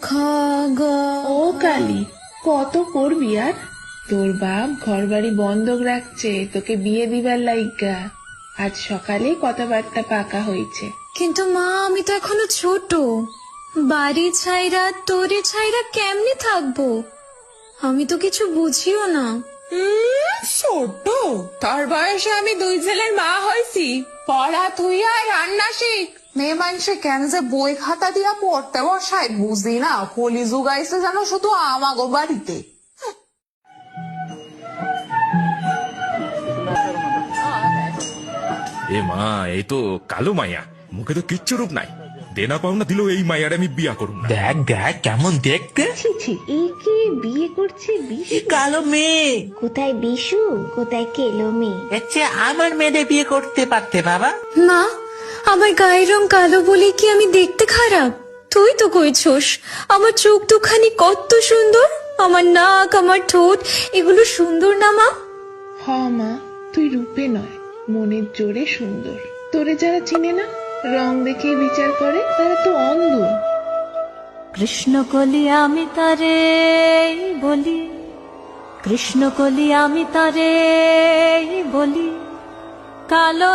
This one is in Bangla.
খ গ। ও কালী, কত করবি আর? তোর বাপ ঘর বাড়ি বন্ধক রাখছে তোকে বিয়ে দিবার লাইগা। আজ সকালে কথাবার্তা পাকা হয়েছে। কিন্তু মা, আমি তো এখনো ছোট। বাড়ি ছাইরা তোরে ছাইরা কেমনে থাকবো? আমি তো কিছু বুঝিও না। ছোট? তোর বয়সে আমি 2 ছেলের মা হয়েছি। পড়া তুই আর রান্না শিখ। মেয়ে মানুষে কেন যে বই খাতা দিয়া পড়তে বসায় বুঝি না। কলি যুগাইছে যেন শুধু আমাগো বাড়িতে। এ মা, এই তো কালো মাইয়া, মুখে তো কিচ্ছু রূপ নাই। দেনা পাওনা দিল এই মাইয়ার আমি বিয়া করুম না। দেখ দেখ কেমন দেখতে। ছি ছি, একে বিয়ে করছে বিশু? কালো মেয়ে, কোথায় বিশু, কোথায় কেলো মেয়ে? এর চেয়ে আমার মেয়েদের বিয়ে করতে পারতে বাবা। মা, আমার গায়ের রং কালো বলে কি আমি দেখতে খারাপ? তুই তো কইছস আমার চোখ দুখানি কত সুন্দর, আমার নাক, আমার ঠোঁট, এগুলো সুন্দর না মা? হ মা, তুই রূপে নয় মনের জোরে সুন্দর। তোরে যারা চিনে না, রং দেখে বিচার করে, তারা তো অন্ধ। কৃষ্ণ কলি আমি তারে বলি, কৃষ্ণ কলি আমি তারে বলি, কালো